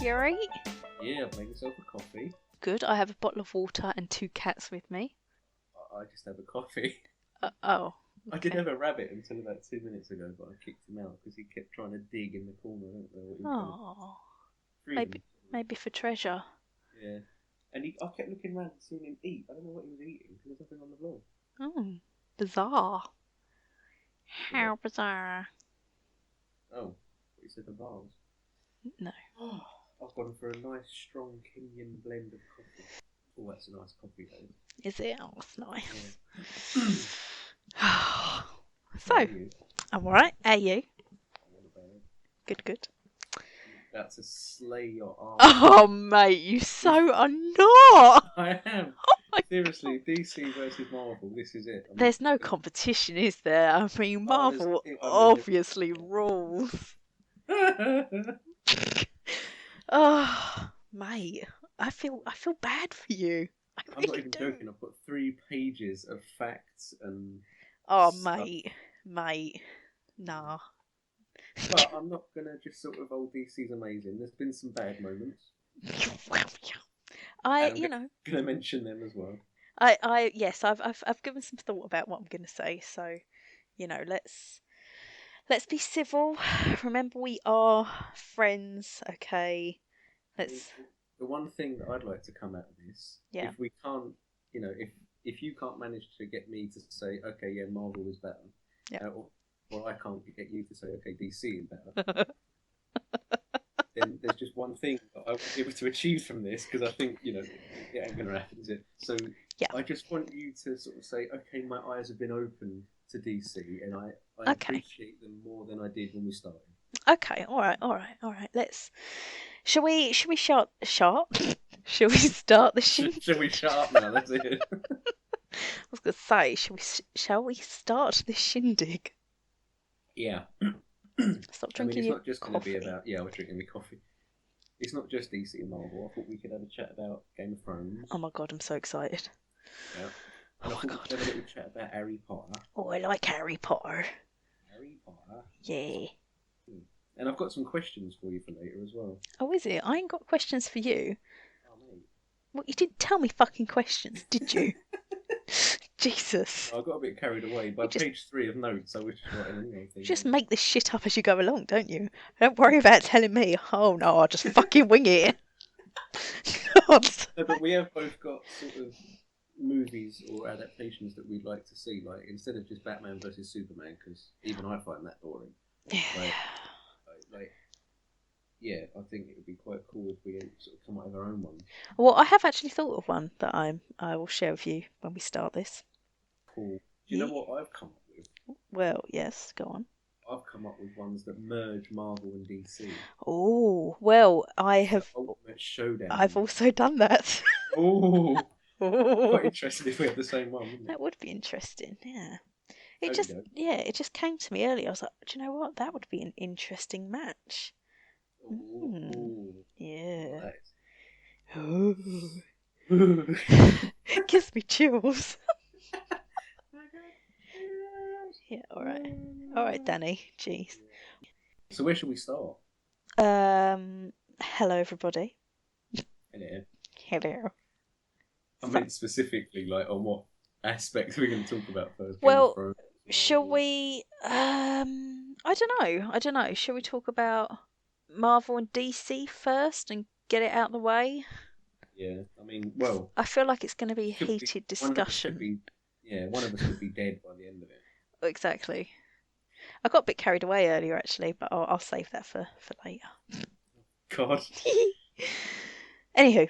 You alright? Yeah, I've made myself a coffee. Good. I have a bottle of water and 2 cats with me. I just have a coffee. Oh. I did Okay. have a rabbit until about 2 minutes ago, but I kicked him out because he kept trying to dig in the corner. I don't know what he was doing. Oh. Freedom. Maybe for treasure. Yeah. And I kept looking around and seeing him eat. I don't know what he was eating because there's nothing on the vlog. Oh. Bizarre. Was How it? bizarre. Oh, what you said the vase. No. I've gone for a nice strong Kenyan blend of coffee. Oh, that's a nice coffee though. Is it? Oh, it's nice. How So, are you? I'm alright. How are you? I'm not bad. Good. I'm about to slay your arm. Oh, mate, you so are not. I am. Oh my Seriously, God. DC versus Marvel. This is it. There's no competition, is there? I mean, Marvel obviously rules. Oh, mate, I feel bad for you. I I'm not really even do. joking. I've got 3 pages of facts and Oh, stuff. mate, nah. But I'm not gonna just sort of, oh, DC's amazing. There's been some bad moments. And I'm gonna mention them as well. Yes, I've given some thought about what I'm gonna say. So, let's be civil. Remember, we are friends, okay? The one thing that I'd like to come out of this, Yeah. if we can't, if you can't manage to get me to say, okay, yeah, Marvel is better, Yeah. or I can't get you to say, okay, DC is better, then there's just one thing that I will be able to achieve from this, because I think, it ain't going to happen, is it? So Yeah. I just want you to sort of say, okay, my eyes have been opened to DC, and I Okay. appreciate them more than I did when we started. Okay, all right. Shall we start Shall we start the shindig? Shall we shut up now? That's it. I was gonna say, shall we start the shindig? Yeah. Stop drinking it's your not just coffee. going to be about, I was drinking my coffee. It's not just DC and Marvel. I thought we could have a chat about Game of Thrones. Oh my God, I'm so excited. Yeah. Oh And I my thought God. we could have a little chat about Harry Potter. Oh, I like Harry Potter. Harry Potter? Yeah. And I've got some questions for you for later as well. Oh, is it? I ain't got questions for you. Oh, mate. What, you didn't tell me fucking questions, did you? Jesus. I got a bit carried away. By page 3 of notes, I was just writing anyway. You just make this shit up as you go along, don't you? Don't worry about telling me. Oh no, I'll just fucking wing it. God. No, but we have both got sort of movies or adaptations that we'd like to see, like instead of just Batman versus Superman, because even I find that boring. Yeah, I think it would be quite cool if we sort of come up with our own one. Well, I have actually thought of one that I will share with you when we start this. Cool. Do you know what I've come up with? Well, yes, go on. I've come up with ones that merge Marvel and DC. Oh, well, I have. Ultimate Showdown. I've also done that. Oh, quite interesting if we have the same one. Wouldn't it? That would be interesting. Yeah. It just came to me earlier. I was like, do you know what? That would be an interesting match. Ooh. Yeah. Nice. It gives me chills. Yeah, all right, Danny. Jeez. So where should we start? Hello everybody. Hello. I meant specifically, like, on what aspect we're going to talk about first. Well, shall we? I don't know. Shall we talk about Marvel and DC first and get it out the way? Yeah, I mean, well, I feel like it's going to be a heated discussion. One of us could be dead by the end of it. Exactly. I got a bit carried away earlier, actually, but I'll save that for later. God. Anywho,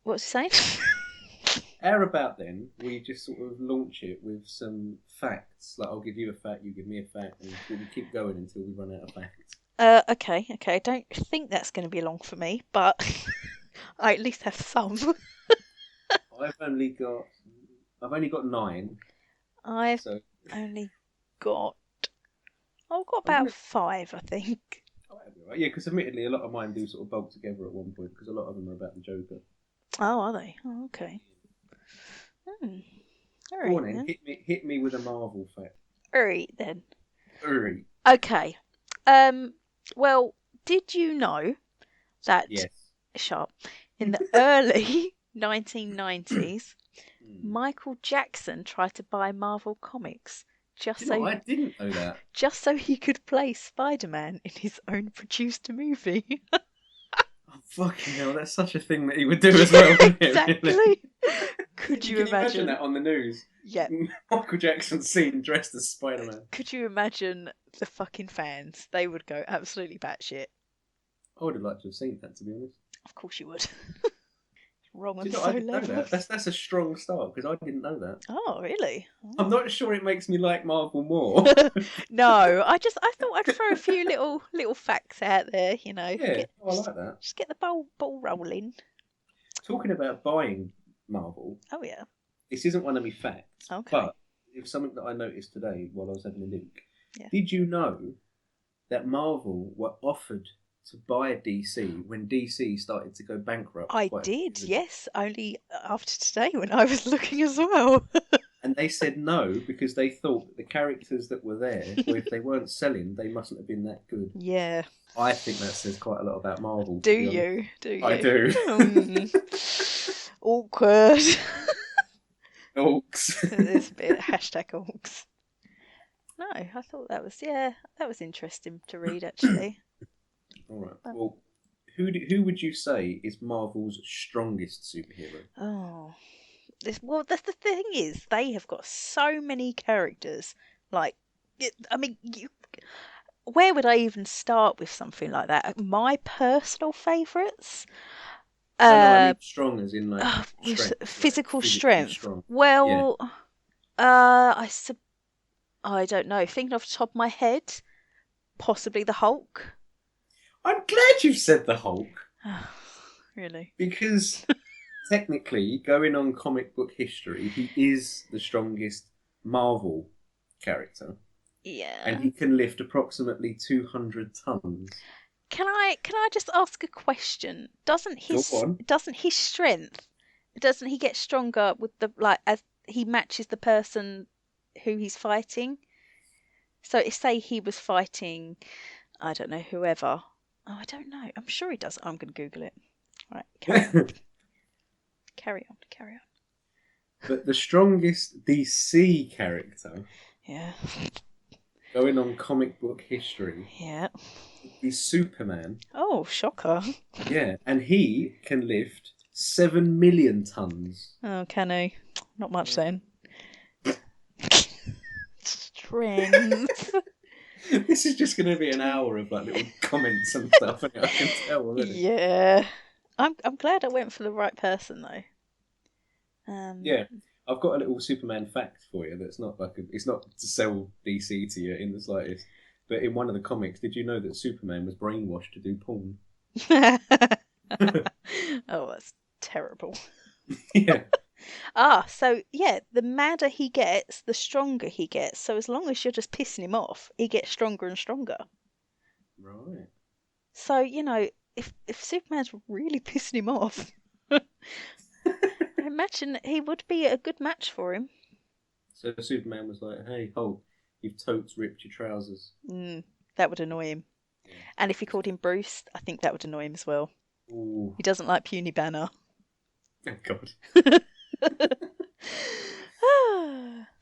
what was I saying? How about then we just sort of launch it with some facts? Like, I'll give you a fact, you give me a fact, and we'll keep going until we run out of facts. Okay. I don't think that's going to be long for me, but I at least have some. I've only got 9. I've got about 5, I think. Oh, that'd be right. Yeah, because admittedly, a lot of mine do sort of bulk together at one point, because a lot of them are about the Joker. Oh, are they? Oh, okay. All right, Go on then. Hit me with a Marvel fact. All right, then. All right. Okay. Well, did you know that Yes. sharp. In the early 1990s, Hmm. Michael Jackson tried to buy Marvel Comics just Do you know so what? I didn't know that. he could play Spider-Man in his own produced movie. Oh, fucking hell, that's such a thing that he would do as Yeah, well, wouldn't it, really? exactly. Could you Can you imagine imagine? that on the news? Yeah. Michael Jackson seen dressed as Spider-Man. Could you imagine the fucking fans? They would go absolutely batshit. I would have liked to have seen that, to be honest. Of course you would. Wrong Do on you know, I so didn't know that. levels. That's a strong start, because I didn't know that. Oh, really? I'm Oh. not sure it makes me like Marvel more. No, I thought I'd throw a few little facts out there, Yeah, I just like that. just get the ball rolling. Talking about buying Marvel, Oh yeah. this isn't one of my facts, Okay. but it was something that I noticed today while I was having a look. Yeah. Did you know that Marvel were offered to buy DC when DC started to go bankrupt I quite a few did, years ago? yes. Only after today when I was looking as well. And they said no because they thought that the characters that were there, or if they weren't selling, they mustn't have been that good. Yeah. I think that says quite a lot about Marvel, Do to be honest. you? Do I you? do. Awkward. Orcs. This bit hashtag orcs. No, I thought that was interesting to read actually. All right. But, Well, who would you say is Marvel's strongest superhero? oh, that's the thing is they have got so many characters. Like, I mean, where would I even start with something like that? My personal favourites. No, I Uh, mean strong as in like with strength, like physical physically strength. strong. Yeah. Well, I don't know. Thinking off the top of my head, possibly the Hulk. I'm glad you've said the Hulk Really? because technically, going on comic book history, he is the strongest Marvel character, and Yeah. he can lift approximately 200 tons. Can I just ask a question? Go on. Doesn't his strength doesn't he get stronger with the like as he matches the person who he's fighting? So if say he was fighting, I don't know, whoever. Oh, I don't know. I'm sure he does. I'm gonna Google it. Right, carry on. Carry on. Carry on. But the strongest DC character, Yeah. going on comic book history, Yeah. is Superman. Oh, shocker. Yeah, and he can lift 7 million tons. Oh, can he? Not much Yeah. then. Strength. This is just going to be an hour of like little comments and stuff. I can tell already. Yeah. I'm glad I went for the right person though. Yeah, I've got a little Superman fact for you. That's not it's not to sell DC to you in the slightest. But in one of the comics, did you know that Superman was brainwashed to do porn? Oh, that's terrible. Yeah. So yeah, the madder he gets, the stronger he gets. So as long as you're just pissing him off, he gets stronger and stronger. Right. So, if Superman's really pissing him off, I imagine he would be a good match for him. So Superman was like, "Hey, Hulk, you've totes ripped your trousers." That would annoy him. Yeah. And if he called him Bruce, I think that would annoy him as well. Ooh. He doesn't like puny banner. Oh God.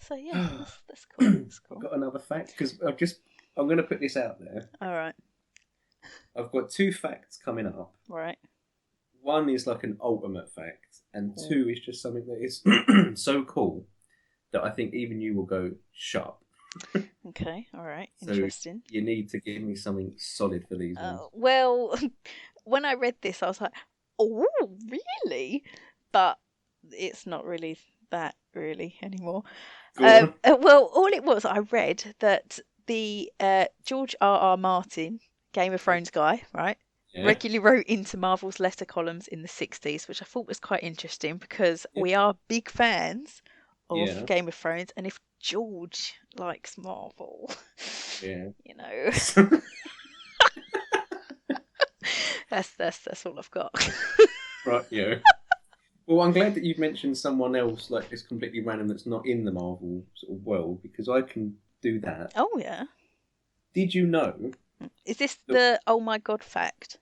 So yeah, that's cool. That's cool. I've got another fact because I'm going to put this out there. All right. I've got two facts coming up. Right. One is like an ultimate fact, and two is just something that is so cool that I think even you will go shut up. Okay. All right. So Interesting. you need to give me something solid for these ones. Well, when I read this, I was like, "Oh, really?" But it's not really that really anymore. Go on. Well, all it was, I read that the George R.R. Martin, Game of Thrones guy, right, Yeah. regularly wrote into Marvel's letter columns in the 60s, which I thought was quite interesting because we are big fans of Yeah. Game of Thrones, and if George likes Marvel, Yeah. that's all I've got. Right, yeah. Well, I'm glad that you've mentioned someone else like this completely random that's not in the Marvel sort of world because I can do that. Oh yeah. Did you know? Is this the oh my god fact?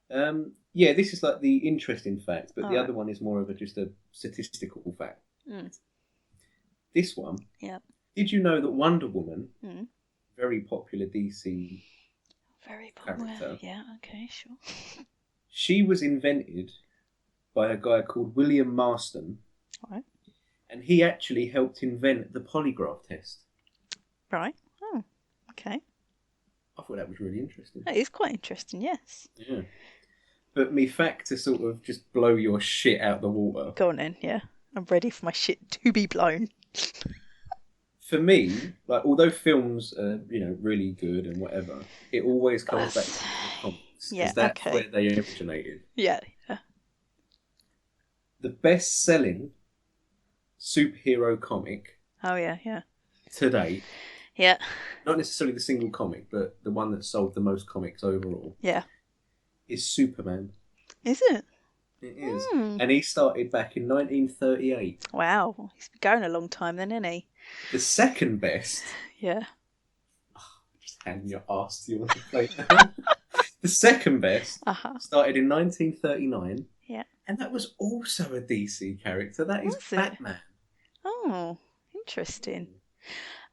Yeah, this is like the interesting fact, but All the right. other one is more of a just a statistical fact. Mm. This one, Yeah. did you know that Wonder Woman, Mm. very popular DC Very popular. character, Yeah. Okay. Sure. she was invented by a guy called William Marston, All right. and he actually helped invent the polygraph test. Right. Oh. Okay. I thought that was really interesting. That is quite interesting. Yes. Yeah. But me fact to sort of just blow your shit out the water. Go on then. Yeah. I'm ready for my shit to be blown. For me, like although films are, really good and whatever, it always comes back That's... to the comics Yeah. because that's Okay. where they originated. Yeah. Yeah. The best-selling superhero comic Oh yeah. Yeah. to date, Yeah. not necessarily the single comic, but the one that sold the most comics overall, Yeah. is Superman. Is it? It is. Hmm. And he started back in 1938. Wow. He's been going a long time then, isn't he? The second best, Yeah. just hand your ass to you on the plate now. The second best Uh huh. started in 1939, Yeah. and that was also a DC character. That is Was it? Batman. Oh, interesting.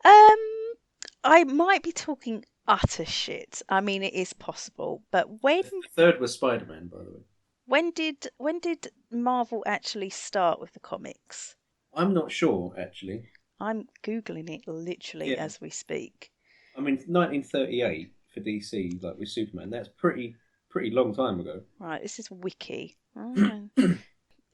Um, I might be talking utter shit. I mean, it is possible, but The third was Spider-Man, by the way. when did Marvel actually start with the comics? I'm not sure, actually. I'm googling it literally Yeah, as we speak. I mean 1938 for DC, like with Superman. That's pretty long time ago. Right, this is Wiki. Oh.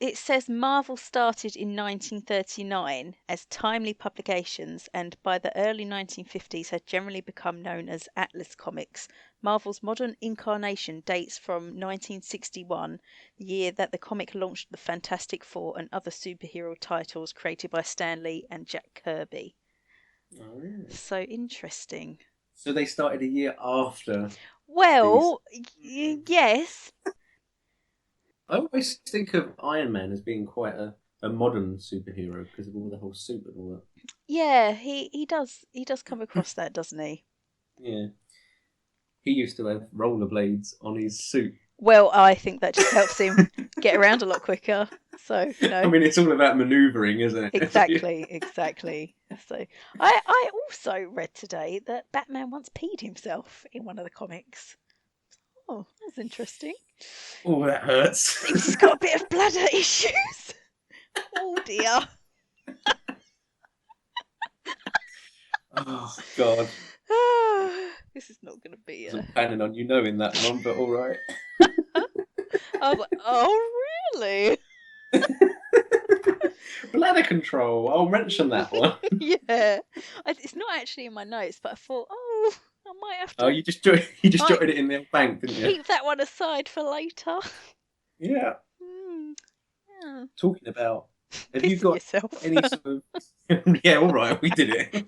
It says Marvel started in 1939 as timely publications and by the early 1950s had generally become known as Atlas Comics. Marvel's modern incarnation dates from 1961, the year that the comic launched the Fantastic Four and other superhero titles created by Stan Lee and Jack Kirby. Oh, yeah. So interesting. So they started a year after these. Well, yes. I always think of Iron Man as being quite a modern superhero because of all the whole suit and all that. Yeah, he does come across that, doesn't he? Yeah. He used to have rollerblades on his suit. Well, I think that just helps him get around a lot quicker. So, I mean, it's all about manoeuvring, isn't it? exactly. So, I also read today that Batman once peed himself in one of the comics. Oh, that's interesting. Oh, that hurts. Seems he's got a bit of bladder issues. Oh dear. Oh, God. This is not going to be I wasn't planning on you knowing that one, but all right. I was like, oh really? Bladder control. I'll mention that one. Yeah. It's not actually in my notes, but I thought, oh, I might have to Oh, you just jotted it in the bank, didn't you? keep that one aside for later. Yeah. Mm, yeah. Talking about, have you Pissing got yourself. any sort of? Yeah, all right, we did it.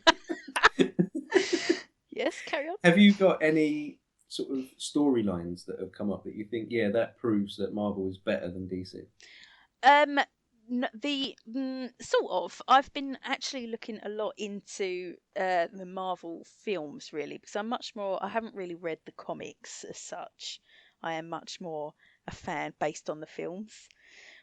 Yes, carry on. Have you got any sort of storylines that have come up that you think, yeah, that proves that Marvel is better than DC? Um, sort of. I've been actually looking a lot into the Marvel films really because I haven't really read the comics as such. I am much more a fan based on the films,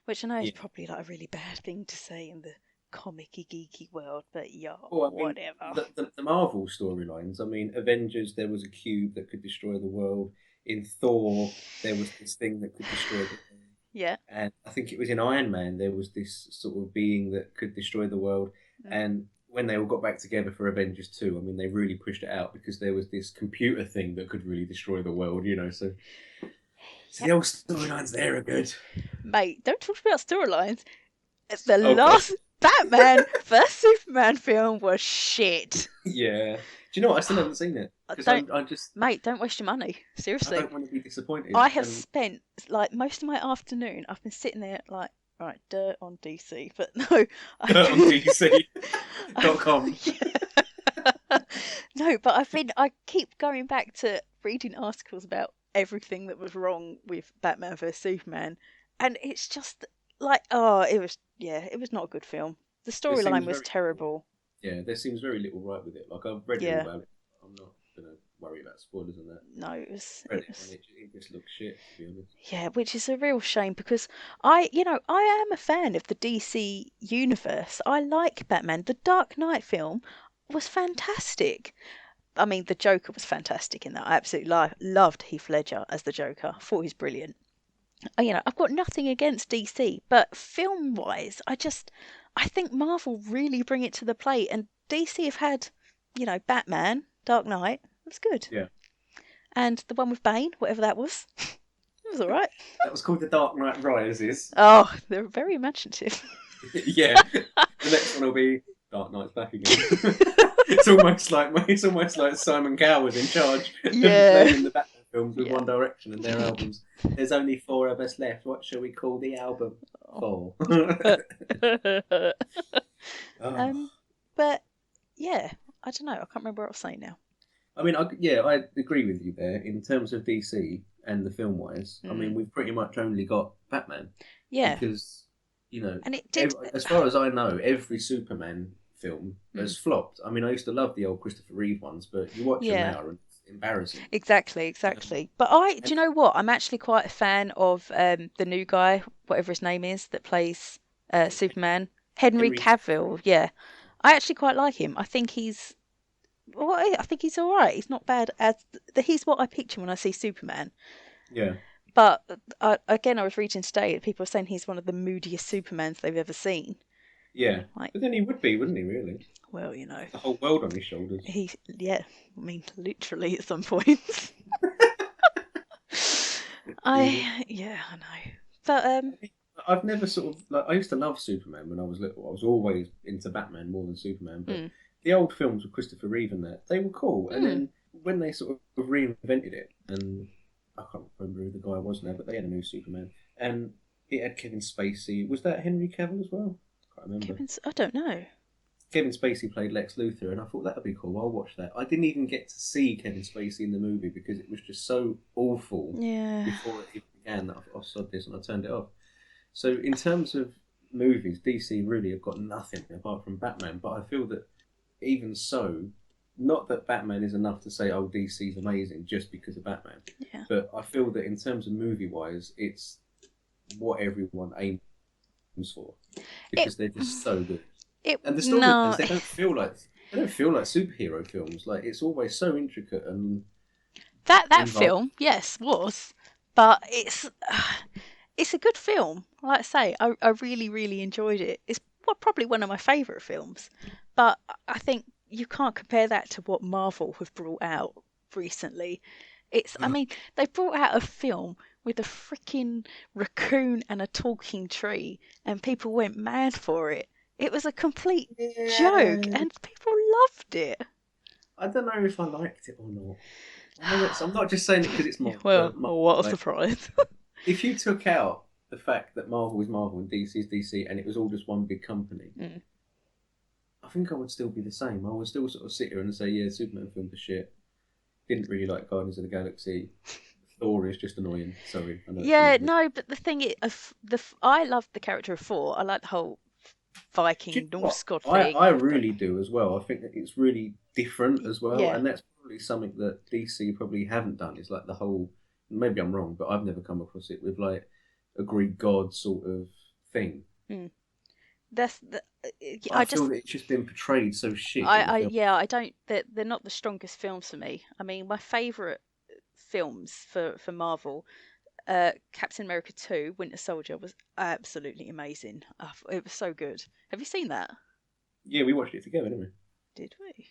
which I know is Yeah. probably like a really bad thing to say in the comic-y geeky world, but yeah, Well, I mean, whatever. the Marvel storylines. I mean, Avengers, there was a cube that could destroy the world. In Thor, there was this thing that could destroy the world. Yeah. And I think it was in Iron Man, there was this sort of being that could destroy the world. Mm. And when they all got back together for Avengers 2, I mean, they really pushed it out because there was this computer thing that could really destroy the world, So the old storylines there are good. Mate, don't talk about storylines. It's the Oh, last Batman vs Superman film was shit. Yeah. Do you know what? I still haven't seen it because Mate, don't waste your money. I Seriously. don't want to be disappointed. I have spent like most of my afternoon. I've been sitting there like, right, dirt on DC, but no, Dirt on DC.com. Yeah. No, but I keep going back to reading articles about everything that was wrong with Batman vs Superman, and it's just like, it was not a good film. The storyline was terrible. Yeah, there seems very little right with it. Like I've read Yeah. all about it. I'm not gonna worry about spoilers and that. No, Read it and it just looks shit, to be honest. yeah, which is a real shame because I am a fan of the DC universe. I like Batman. The Dark Knight film was fantastic. I mean, the Joker was fantastic in that. I absolutely loved Heath Ledger as the Joker. I thought he was brilliant. I've got nothing against DC, but film-wise, I think Marvel really bring it to the plate, and DC have had, Batman, Dark Knight, it was good, Yeah. and the one with Bane, whatever that was, it was all right. That was called The Dark Knight Rises. Oh, they're very imaginative. Yeah. The next one will be Dark Knight's back again. It's almost like Simon Cowell was in charge of naming the Batman films with One Direction and their albums. There's only 4 of us left. What shall we call the album? 4. But yeah, I don't know. I can't remember what I was saying now. I mean, I agree with you there in terms of DC and the film wise. I mean, we've pretty much only got Batman. Yeah. Because, and it did. As far as I know, every Superman film has flopped. I mean, I used to love the old Christopher Reeve ones, but you watch them now and it's embarrassing. Exactly. But do you know what? I'm actually quite a fan of the new guy, whatever his name is, that plays Superman. Henry Cavill. Yeah. I actually quite like him. I think he's all right. He's not bad he's what I picture when I see Superman. Yeah. But I was reading today that people are saying he's one of the moodiest Supermans they've ever seen. Yeah. But then he would be, wouldn't he, really? Well, the whole world on his shoulders. I mean, literally at some points. I know. But I've never sort of I used to love Superman when I was little. I was always into Batman more than Superman, but the old films with Christopher Reeve and that, they were cool. And then when they sort of reinvented it, and I can't remember who the guy was now, but they had a new Superman, and it had Kevin Spacey. Was that Henry Cavill as well? I can't remember. I don't know. Kevin Spacey played Lex Luthor, and I thought that would be cool. I'll watch that. I didn't even get to see Kevin Spacey in the movie because it was just so awful before it began that I sod this and I turned it off. So in terms of movies, DC really have got nothing apart from Batman. But I feel that even so, not that Batman is enough to say, oh, DC's amazing just because of Batman. Yeah. But I feel that in terms of movie-wise, it's what everyone aims for because they're just so good. And the storylines, they don't feel like superhero films. Like, it's always so intricate and that film, yes, was, but it's a good film. Like I say, I really, really enjoyed it. It's probably one of my favourite films, but I think you can't compare that to what Marvel have brought out recently. I mean, they brought out a film with a freaking raccoon and a talking tree, and people went mad for it. It was a complete joke, and people loved it. I don't know if I liked it or not. I'm not just saying it because it's Marvel. Well, what a surprise. If you took out the fact that Marvel is Marvel and DC is DC and it was all just one big company, I think I would still be the same. I would still sort of sit here and say, yeah, Superman films are shit. Didn't really like Guardians of the Galaxy. Thor is just annoying. Sorry. I know but the thing is, I love the character of Thor. I like the whole Viking Norse god thing. I really do as well. I think that it's really different as well, and that's probably something that DC probably haven't done. Is like the whole. Maybe I'm wrong, but I've never come across it with like a Greek god sort of thing. I feel that it's just been portrayed so shit. I don't. They're not the strongest films for me. I mean, my favourite films for Marvel. Captain America 2, Winter Soldier was absolutely amazing. It was so good. Have you seen that? Yeah, we watched it together, didn't we? Did we?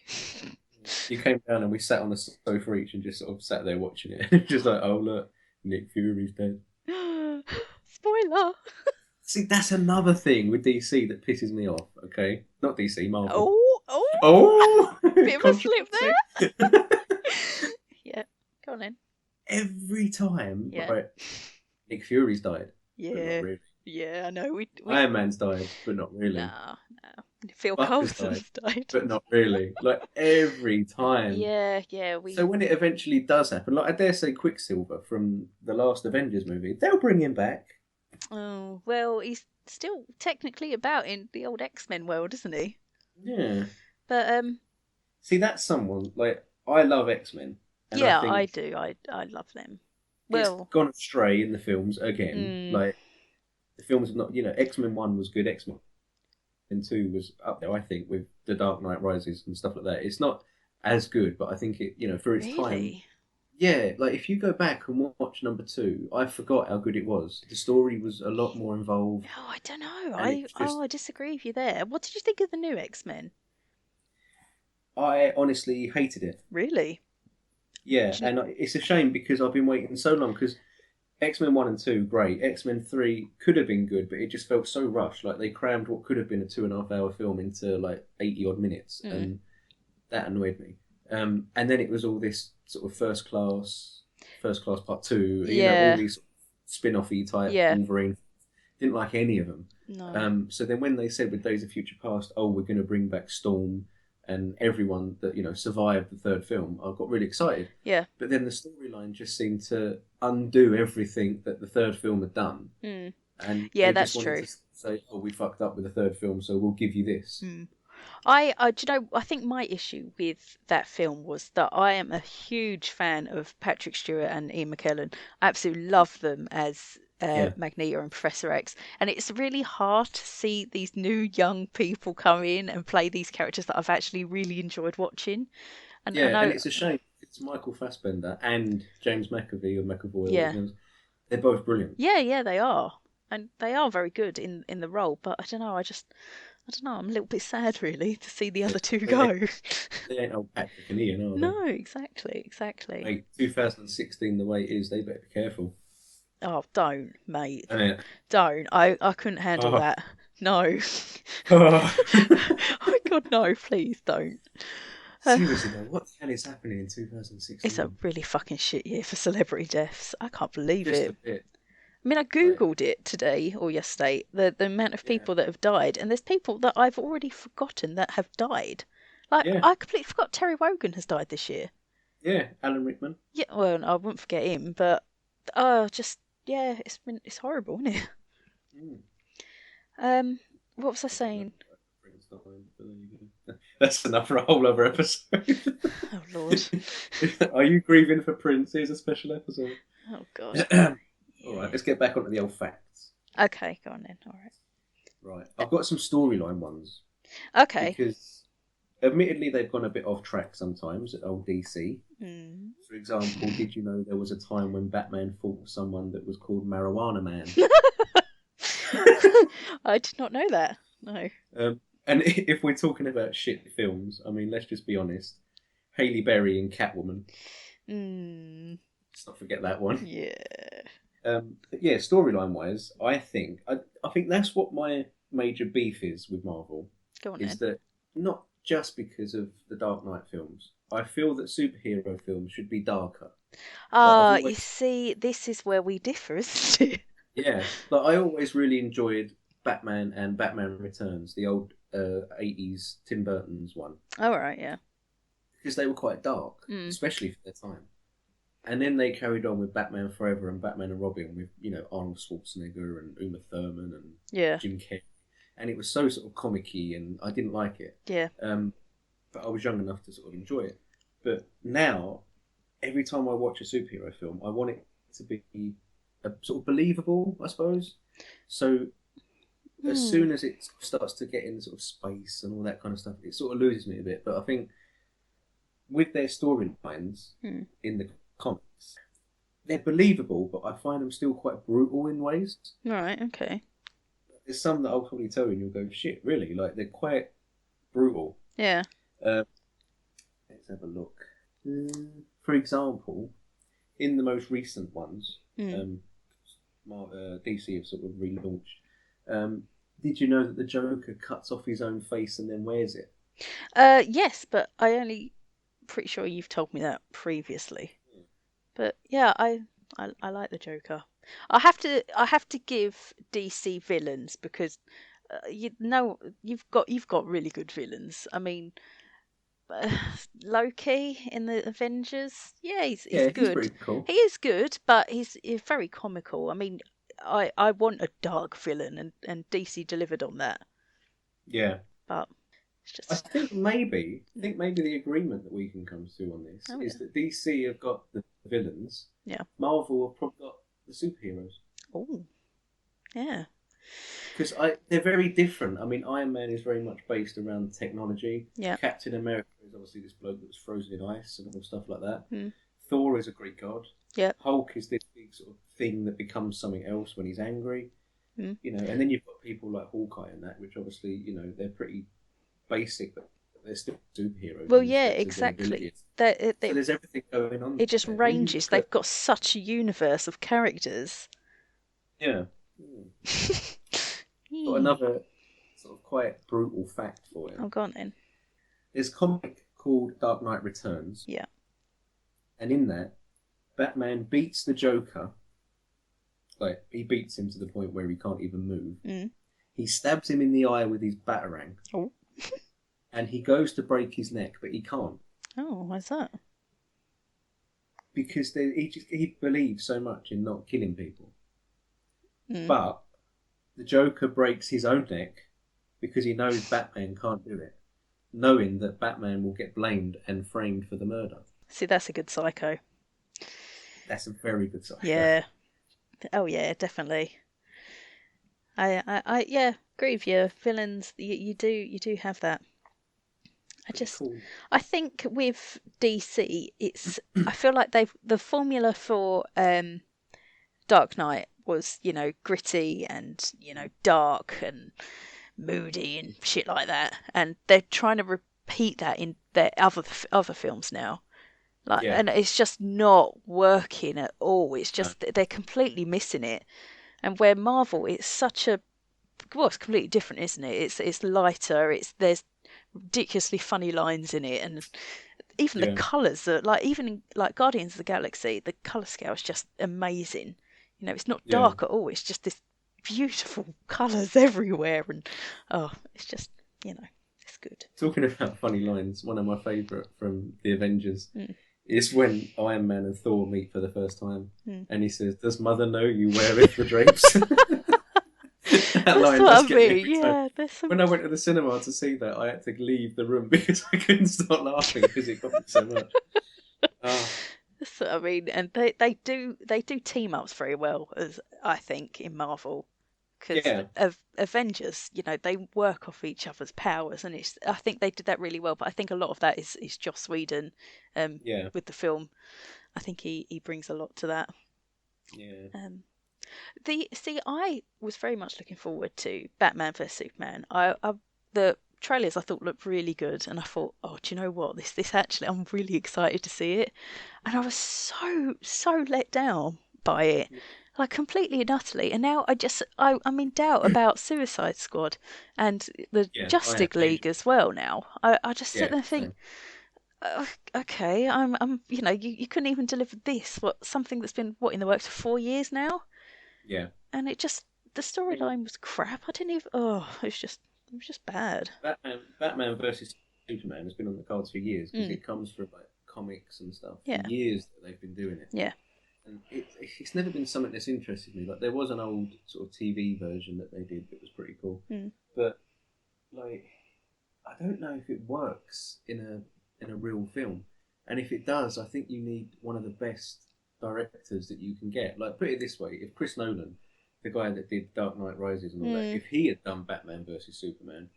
You came down and we sat on the sofa each and just sort of sat there watching it. Just like, oh look, Nick Fury's dead. Spoiler. See, that's another thing with DC that pisses me off, okay? Not DC, Marvel. Oh! Bit of a slip there. Yeah, go on then. Every time, right, Nick Fury's died. Yeah. But not really. Yeah, I know. Iron Man's died, but not really. No. Phil Coulson's died. But not really. Like, every time. Yeah. So when it eventually does happen, like, I dare say Quicksilver from the last Avengers movie, they'll bring him back. Oh, well, he's still technically about in the old X-Men world, isn't he? Yeah. But, See, that's someone, like, I love X-Men. And I Yeah, I think do. I love them. it's Well, gone astray in the films again. mm, Like the films are not, X-Men 1 was good, X-Men 2 was up there, I think, with The Dark Knight Rises and stuff like that. It's not as good, but I think it, for its time, really? yeah, like if you go back and watch number 2, I forgot how good it was. The story was a lot more involved, Oh, I don't know. and it's just, I disagree with you there. What did you think of the new X-Men? I honestly hated it. Really? Yeah, Do you and it's a shame because I've been waiting so long because X-Men 1 and 2, great. X-Men 3 could have been good, but it just felt so rushed. Like they crammed what could have been a 2.5 hour film into like 80 odd minutes, mm, and that annoyed me. And then it was all this sort of first class part two, all yeah, these spin-offy type yeah, Wolverine. Didn't like any of them. no, So then when they said with Days of Future Past, oh, we're going to bring back Storm and everyone that survived the third film, I got really excited. yeah, But then the storyline just seemed to undo everything that the third film had done, mm, and yeah, they that's just wanted true. to say, oh, we fucked up with the third film, so we'll give you this. Mm. Do you know, I think my issue with that film was that I am a huge fan of Patrick Stewart and Ian McKellen. I absolutely love them as Yeah, Magneto and Professor X, and it's really hard to see these new young people come in and play these characters that I've actually really enjoyed watching. And I yeah, and know, it's a shame. It's Michael Fassbender and James McAvoy or McAvoy or yeah, whatever. They're both brilliant. yeah, yeah, they are, and they are very good in the role. But I don't know, I don't know, I'm a little bit sad really to see the Yeah. other two They, go. they ain't old Patrick and Ian, are they? No, exactly, exactly. Mate, 2016, the way it is, they better be careful. Oh, don't, mate. And Don't. I couldn't handle oh, that. No. oh. Oh God, no, please don't. Uh, Seriously though, what the hell is happening in it's a 2016? really fucking shit year for celebrity deaths. I can't believe Just it. a bit. I mean, I Like, googled it today or yesterday, the amount of yeah, people that have died, and there's people that I've already forgotten that have died. Like yeah, I completely forgot Terry Wogan has died this year. yeah. Alan Rickman. Yeah, well, I wouldn't forget him, but just yeah, it's horrible, isn't it? Mm. What was I I don't know. saying? Prince died, but there you go. That's enough for a whole other episode. Oh Lord. Are you grieving for Prince? Here's a special episode. Oh God. All right, Yeah. let's get back onto the old facts. Okay, go on then. All Right, I've got some storyline ones right. Okay. because, admittedly, they've gone a bit off track sometimes at old DC. Mm. For example, did you know there was a time when Batman fought someone that was called Marijuana Man? I did not know that. No. And if we're talking about shit films, I mean, let's just be honest. Haley Berry and Catwoman. Mm. Let's not forget that one. Yeah. But yeah, storyline wise, I think that's what my major beef is with Marvel, Go on is then. that not just because of the Dark Knight films. I feel that superhero films should be darker. Like I've You always, see, this is where we differ, isn't it? yeah, like I always really enjoyed Batman and Batman Returns, the old 80s Tim Burton's one, All right. Yeah. because they were quite dark, Mm. especially for their time. And then they carried on with Batman Forever and Batman and Robin with, Arnold Schwarzenegger and Uma Thurman and Yeah. Jim Carrey. And it was so sort of comic-y and I didn't like it. Yeah. But I was young enough to sort of enjoy it. But now, every time I watch a superhero film, I want it to be sort of believable, I suppose. So as Hmm. soon as it starts to get in sort of space and all that kind of stuff, it sort of loses me a bit. But I think with their storylines Hmm. in the comics, they're believable, but I find them still quite brutal in ways. Right. Okay. There's some that I'll probably tell you and you'll go, shit, really? Like, they're quite brutal. Yeah. Uh, let's have a look. For example, in the most recent ones, Hmm. um, DC have sort of relaunched. Did you know that the Joker cuts off his own face and then wears it? Yes, but I only pretty sure you've told me that previously. But yeah, I like the Joker. I have to give DC villains because you know you've got really good villains. I mean, uh, Loki in the Avengers, yeah, he's Yeah, he's good. pretty cool. He is good, but he's very comical. I mean, I want a dark villain, and DC delivered on that. Yeah. But It's I just, think maybe the agreement that we can come to on this oh is yeah, that DC have got the villains, yeah. Marvel have probably got the superheroes. Oh, yeah, Because they're very different. I mean, Iron Man is very much based around technology. yeah, Captain America is obviously this bloke that was frozen in ice and all stuff like that. mm, Thor is a Greek god. yeah, Hulk is this big sort of thing that becomes something else when he's angry. mm. And then you've got people like Hawkeye and that, which obviously, they're pretty basic, but they're still superheroes Well, in yeah, respect of their exactly. abilities. That it, So it, there's everything going on it just there. When you ranges. look at, They've got such a universe of characters. yeah, got Hmm. another sort of quite brutal fact for you. Oh, go on then. There's a comic called Dark Knight Returns, Yeah. and in that, Batman beats the Joker. Like, he beats him to the point where he can't even move. Mm. He stabs him in the eye with his batarang, Oh. and he goes to break his neck, but he can't Oh, why's that? because he believes so much in not killing people. Mm. But the Joker breaks his own neck because he knows Batman can't do it, knowing that Batman will get blamed and framed for the murder. See, that's a good psycho. That's a very good psycho. Yeah. Oh, yeah, definitely. Yeah, agree with you. Villains, you do have that. Pretty cool. I think with DC, I feel like the formula for Dark Knight was, gritty and, dark and moody and shit like that, and they're trying to repeat that in their other films now. Like, Yeah. and it's just not working at all. It's No. just they're completely missing it. And where Marvel, it's such a it's completely different, isn't it? It's lighter. There's ridiculously funny lines in it, and even the Yeah. colours are like even in like Guardians of the Galaxy, the colour scale is just amazing. It's not Yeah. dark at all. It's just this beautiful colours everywhere, and it's just it's good. Talking about funny lines, one of my favourite from the Avengers Mm. is when Iron Man and Thor meet for the first time, Mm. and he says, "Does Mother know you wear it for drapes?" That That's line what does I get me mean. every time. Yeah, there's some. When I went to the cinema to see that, I had to leave the room because I couldn't stop laughing because it got me so much. Oh, That's what I mean, and they do team ups very well, as I think in Marvel, because yeah, Avengers, they work off each other's powers, and I think they did that really well. But I think a lot of that is Joss Whedon, yeah, with the film. I think he brings a lot to that. yeah, Um, I was very much looking forward to Batman vs Superman. The trailers I thought looked really good, and I thought, oh, do you know what? This actually, I'm really excited to see it, and I was so let down by it, like completely and utterly. And now I'm in doubt about Suicide Squad and the yeah. I am Justice League majorly. as well. Now I just sit Yeah, there and think, same. okay, I'm you couldn't even deliver something that's been in the works for 4 years now. Yeah. And the I mean, storyline was crap. I didn't even. It was just bad. Batman versus Superman has been on the cards for years because Mm, it comes from like comics and stuff for yeah, years that they've been doing it. yeah, And it's never been something that's interested me. Like there was an old sort of TV version that they did that was pretty cool, mm, but like I don't know if it works in a real film. And if it does, I think you need one of the best directors that you can get. Like put it this way: if Chris Nolan, the guy that did Dark Knight Rises and all that, mm, if he had done Batman versus Superman,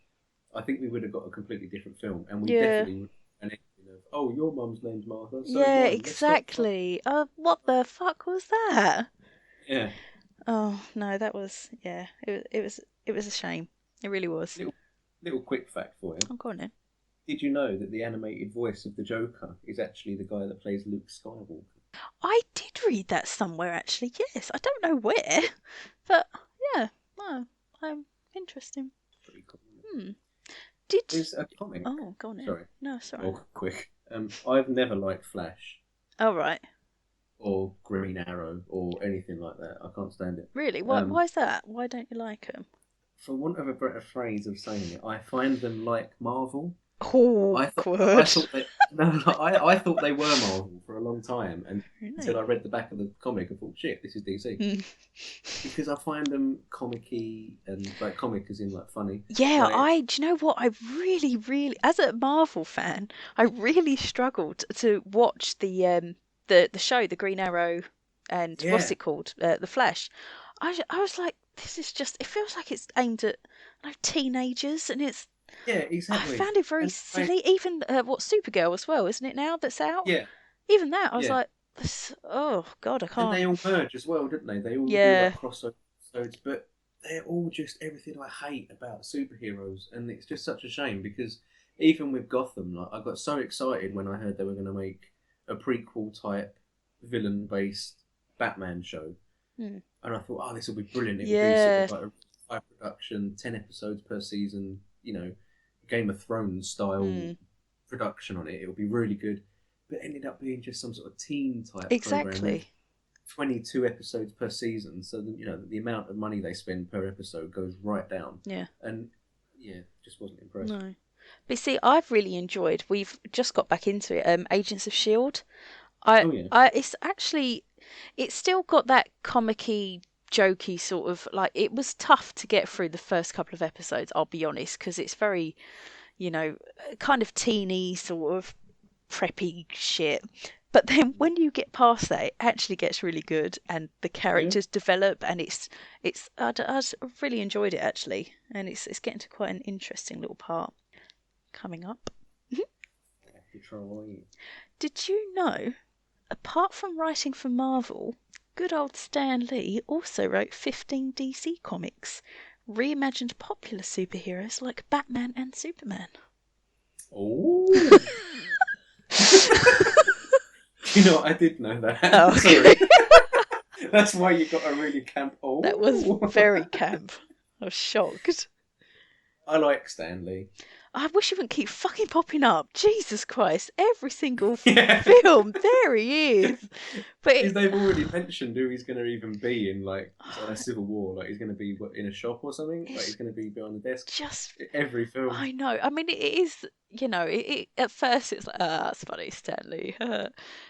I think we would have got a completely different film, and we yeah, definitely would. An ending of, oh, your mum's name's Martha, so is yeah. mine. Let's stop fighting. Exactly. What the fuck was that? Yeah, Oh no, that was yeah. It was a shame. It really was. little little quick fact for you. Oh, go on then. Did you know that the animated voice of the Joker is actually the guy that plays Luke Skywalker? I did read that somewhere actually. Yes, I don't know where, but yeah. Well, I'm interesting. Pretty cool. Isn't it? Hmm. Did There's a comic. Oh, go on then. Sorry, No, sorry. oh, quick. I've never liked Flash Oh right. or Green Arrow or anything like that. I can't stand it. Really? Um, Why is that? Why don't you like them? for want of a better phrase of saying it, I find them like Marvel. I Awkward. thought they no, I thought they were Marvel for a long time, and until I Really? read the back of the comic, I thought, shit, this is DC. Mm. Because I find them comicky and like comic as in like funny. Yeah, Like do you know what? I really, as a Marvel fan, I really struggled to watch the show, the Green Arrow, and what's yeah, it called, the Flash. I was like, this is just. It feels like it's aimed at teenagers, and yeah, I exactly. found it very And like silly. Even what Supergirl as well, isn't it now that's out? yeah, Even that, I was yeah, like, oh God, I and they can't. all merge as well, didn't they? They all do Yeah, like crossover episodes, but they're all just everything I hate about superheroes, and it's just such a shame because even with Gotham, like I got so excited when I heard they were going to make a prequel type villain based Batman show, Hmm. and I thought, oh, this will be brilliant. It will be sort Yeah, of like a high production, 10 episodes per season, Game of Thrones style hmm. production on it. It will be really good, but it ended up being just some sort of teen type program with Exactly. 22 episodes per season. So the amount of money they spend per episode goes right down, Yeah. and yeah, just wasn't impressed. No. But see, I've really enjoyed. We've just got back into it. Agents of Shield. Oh yeah, It's actually, it's still got that comicky, jokey sort of like. It was tough to get through the first couple of episodes. I'll be honest, because it's very, kind of teeny sort of preppy shit. But then when you get past that, it actually gets really good, and the yeah. characters develop, and I really enjoyed it actually, and it's getting to quite an interesting little part coming up. Troy. Did you know, apart from writing for Marvel, good old Stan Lee also wrote 15 DC comics, reimagined popular superheroes like Batman and Superman. Oh, you know, I did know that. Oh, okay. Sorry, that's why you got a really camp. That was Oh, very camp. I was shocked. I like Stanley. I wish he wouldn't keep fucking popping up. Jesus Christ. Every single Yeah. film, there he is. But Because they've already mentioned who he's going to even be in, like, Civil War. Like, he's going to be in a shop or something. Like, it's he's going to be behind the desk. just, Every film. I know. I mean, it is, at first it's like, that's funny, Stanley.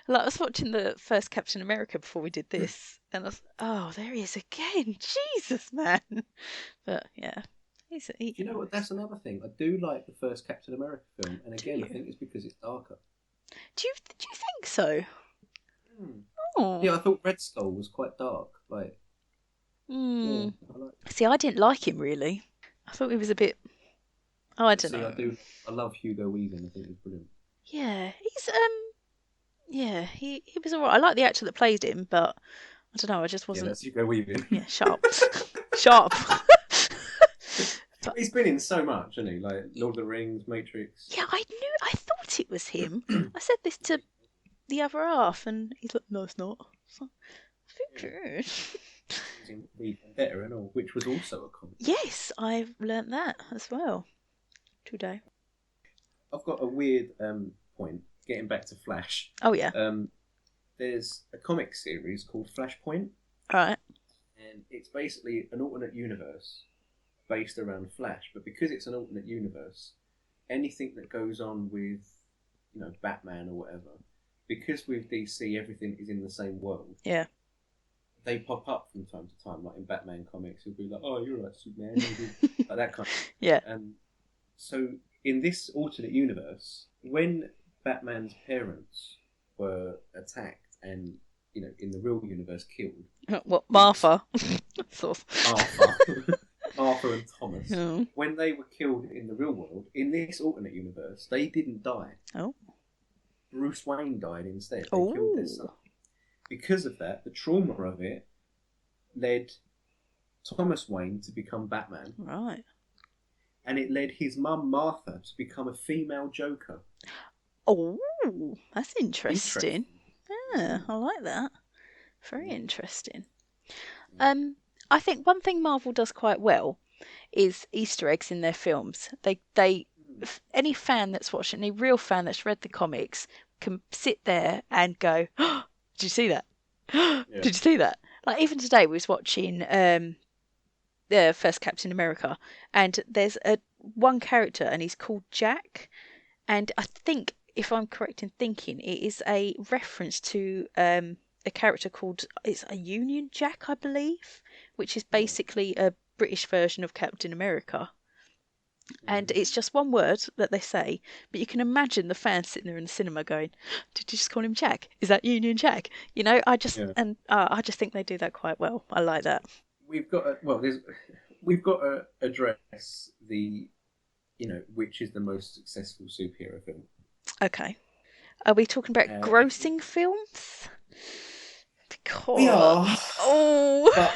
Like, I was watching the first Captain America before we did this, and I was, oh, there he is again. Jesus, man. But yeah, You know what? That's another thing. I do like the first Captain America film, and do again, I you? think it's because it's darker. Do you think so? Hmm. Oh. Yeah, I thought Red Skull was quite dark. Like, yeah, Hmm. I like. See, I didn't like him really. I thought he was a bit. Oh, I But don't see, I know. do. I love Hugo Weaving. I think he's brilliant. Yeah, yeah, he was alright. I like the actor that played him, but I don't know. I just Yeah, wasn't. that's Hugo Weaving. Yeah, sharp, sharp. But He's been in so much, hasn't he? Like Lord of the Rings, Matrix. yeah, I thought it was him. I said this to the other half, and he's like, "No, it's not." So, I think Yeah. it is. He's in V Vendetta and all, which was also a comic. Yes, I've learnt that as well today. I've got a weird point. Getting back to Flash, Oh yeah, um, there's a comic series called Flashpoint, all right. and it's basically an alternate universe based around Flash. But because it's an alternate universe, anything that goes on with, Batman or whatever, because with DC everything is in the same world, Yeah, they pop up from time to time. Like in Batman comics, he'll be like, "Oh, you're right, Superman," like that kind. yeah. So in this alternate universe, when Batman's parents were attacked and in the real universe killed, What, it's Martha? Sort of. Arthur, Arthur and Thomas. Oh. When they were killed in the real world, in this alternate universe, they didn't die. Oh. Bruce Wayne died instead. They killed their son. Oh. Because of that, the trauma of it led Thomas Wayne to become Batman, Right. and it led his mum Martha to become a female Joker. Oh, that's Interesting. interesting. Yeah, Mm. I like that. Very Yeah. interesting. Yeah. I think one thing Marvel does quite well is Easter eggs in their films. Mm. Any fan that's watching, any real fan that's read the comics, can sit there and go, oh, "Did you see that? Yeah. Did you see that?" Like even today, we was watching the first Captain America, and there's one character, and he's called Jack, And I think, if I'm correct in thinking, it is a reference to a character called, it's a Union Jack, I believe, which is Oh. basically a British version of Captain America. And it's Mm. just one word that they say, but you can imagine the fans sitting there in the cinema going, "Did you just call him Jack? Is that Union Jack?" You know, Yeah. I just think they do that quite well. I like that. We've got to, well, we've got to address the, which is the most successful superhero film. Okay, are we talking about If you, grossing films? we Because are, oh, but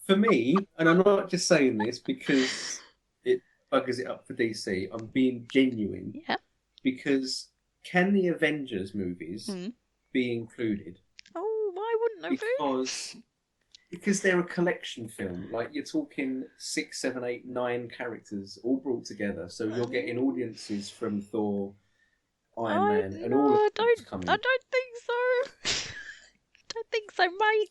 for me, and I'm not just saying this because it buggers it up for DC. I'm being genuine yeah. because can the Avengers movies Mm. be included? Oh, why wouldn't they Because be? they're a collection film. Like you're talking 6, 7, 8, 9 characters all brought together. So you're getting audiences from Thor, Iron I Man, and no, all of I those don't. I coming. don't think so. Don't think so, mate.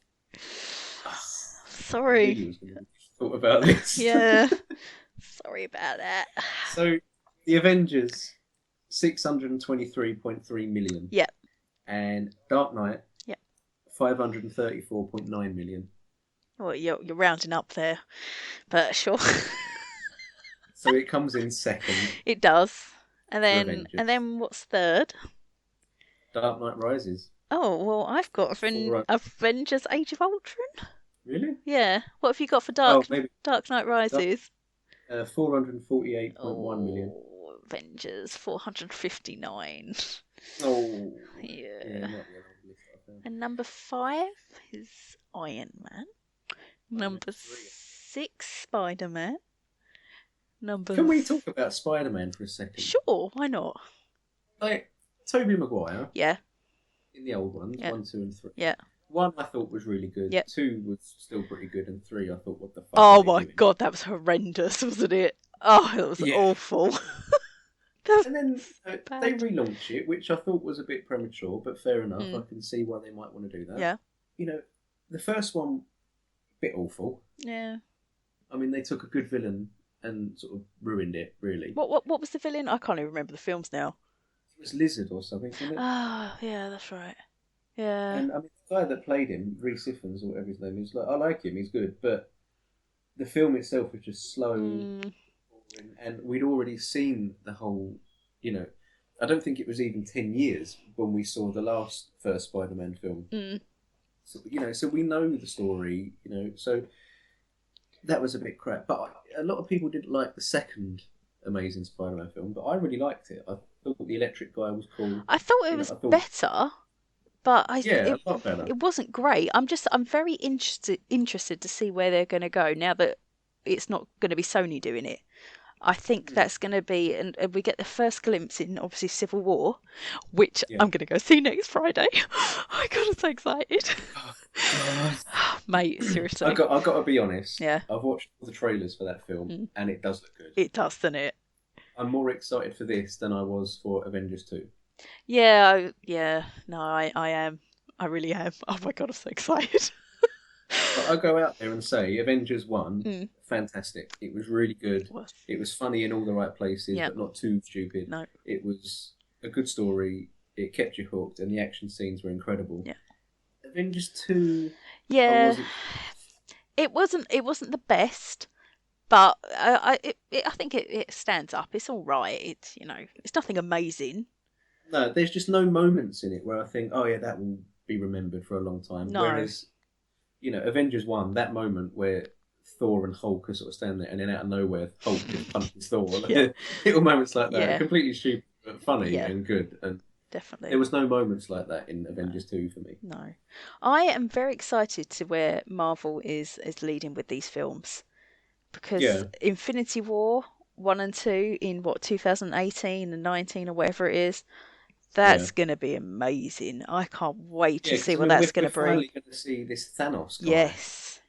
I knew Sorry. you was going to thought about this. Yeah. Sorry about that. So the Avengers, 623.3 million, Yeah. and Dark Knight, Yeah. 534.9 million. Well, you're rounding up there, but sure. So it comes in second It does. And for then Avengers. what's third? Dark Knight Rises. Oh, well, I've got Four, Avengers Age of Ultron. really? Yeah. What have you got for Oh, maybe Dark Knight Rises? 448.1 million. Oh, Avengers 459. Oh, yeah, Yeah. it might be an old list I found. And number 5 is Iron Man. Oh, no, Number three. 6, Spider Man. Can Number. we talk about Spider-Man for a second? Sure, why not? Like, Tobey Maguire Yeah, in the old ones, yeah, 1, 2, and 3. yeah, 1 I thought was really good. yeah. 2 was still pretty good, and 3 I thought, what the fuck are Oh they my doing? god, that was horrendous, wasn't it? Oh, it was Yeah. awful. That And then was they bad. relaunch it, which I thought was a bit premature, but fair enough. I Mm, can see why they might want to do that. yeah, The first one, bit awful. yeah. I mean, they took a good villain and sort of ruined it, really. What was the villain? I can't even remember the films now. It was Lizard or something, wasn't it? Oh, yeah, that's right. Yeah. And I mean, the guy that played him, Reese Ifans or whatever his name is, like I like him, he's good, but the film itself was just slow, Mm, boring, and we'd already seen the whole. You know, I don't think it was even 10 years when we saw the last first Spider-Man film. mm. So, so we know the story. So that was a bit crap. But a lot of people didn't like the second Amazing Spider-Man film, but I really liked it. I thought the electric guy was cool. I thought it was I thought, better, but yeah, a lot better. it wasn't great. I'm very interested to see where they're going to go now that it's not going to be Sony doing it. I think Mm. that's going to be, and we get the first glimpse in obviously Civil War, which Yeah. I'm going to go see next Friday. Oh God, I'm so excited, Oh, God. mate. I Seriously, got to be honest. yeah, I've watched all the trailers for that film, mm. and it does look good. It does, doesn't it? I'm more excited for this than I was for Avengers 2. Yeah, yeah. No, I am. I really am. Oh my God, I'm so excited. But I'll go out there and say Avengers 1, Mm, fantastic. It was really good. was. It was funny in all the right places, Yeah. but not too stupid. No. It was a good story. It kept you hooked, and the action scenes were incredible. Yeah. Avengers 2, I Yeah. wasn't. It wasn't. It wasn't the best, but I think it stands up. It's all right. It's it's nothing amazing. No, there's just no moments in it where I think, oh yeah, that will be remembered for a long time. No. Whereas, Avengers 1, that moment where Thor and Hulk are sort of standing there, and then out of nowhere, Hulk just punches Thor. Yeah. Little moments like that, Yeah. completely stupid, but funny Yeah. and good. And Definitely. there was no moments like that in Avengers 2 for me. No. I am very excited to where Marvel is leading with these films because Yeah, Infinity War 1 and 2 in 2018 and 19 or whatever it is, yeah. that's going to be amazing. I can't wait to Yeah, see because what we're that's going we're to bring. finally going to see this Thanos guy Yes,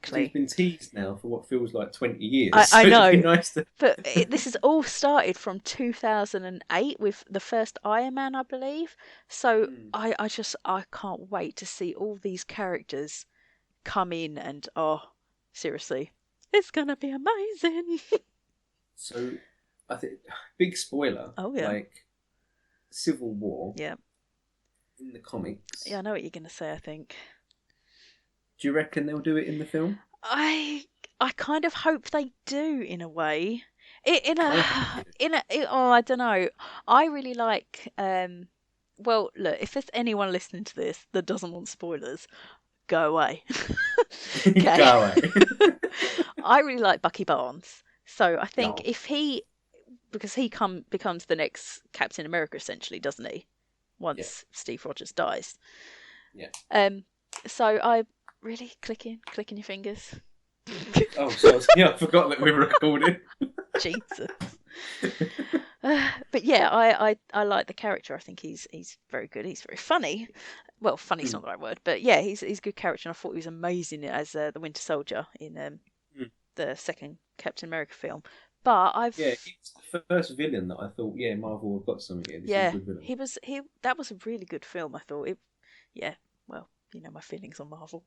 because he's exactly. been teased now for what feels like 20 years. I So it'd be know. nice to. But this has all started from 2008 with the first Iron Man, I believe. So Hmm. I can't wait to see all these characters come in and seriously, it's gonna be amazing. So I think big spoiler. Oh yeah, Like Civil War yeah, in the comics. yeah. I know what you're gonna say. I think Do you reckon they'll do it in the film? I I kind of hope they do in a way. In I a hope they do. oh, I don't know. I really like. Well, look, if there's anyone listening to this that doesn't want spoilers, go away. Okay. Go away. I really like Bucky Barnes. So I think No. if he, because he becomes the next Captain America essentially, doesn't he? Yeah. Once Steve Rogers dies. Yeah. Um. So I really clicking your fingers. Oh, so yeah, I forgot that we were recording. Jesus. But yeah, I like the character. I think he's very good. He's very funny. Well, funny's Mm, not the right word, but yeah, he's a good character, and I thought he was amazing as the Winter Soldier in mm. the second Captain America film. But Yeah, he's the first villain that I thought, yeah, Marvel have got something here. This is a yeah, good villain. he that was a really good film. I thought it. Yeah, well, you know my feelings on Marvel.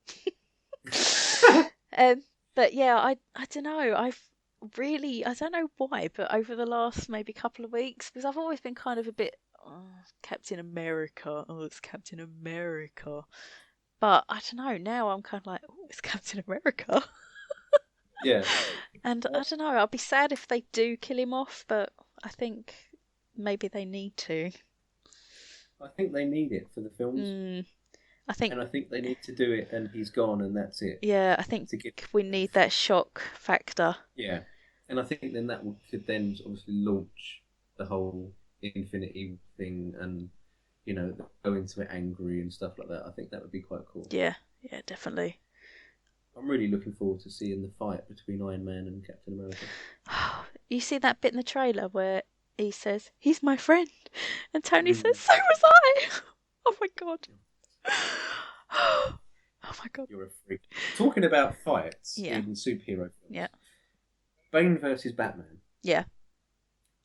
Um, but yeah, I don't know. I don't know why, but over the last maybe couple of weeks, because I've always been kind of a bit oh, Captain America. Oh, it's Captain America. But I don't know. Now I'm kind of like, oh, it's Captain America. Yeah. And I don't know. I'll be sad if they do kill him off, but I think maybe they need to. I think they need it for the films, Mm, I think, and I think they need to do it, and he's gone, and that's it. yeah, I think To get we need that shock factor. yeah, and I think then could then obviously launch the whole Infinity thing, and go into it angry and stuff like that. I think that would be quite cool. Yeah, yeah, definitely. I'm really looking forward to seeing the fight between Iron Man and Captain America. You see that bit in the trailer where he says, "He's my friend," and Tony Mm. says, "So was I." Oh my god. Oh my god. You're a freak. Talking about fights Yeah, in superhero films, yeah, Bane versus Batman. yeah,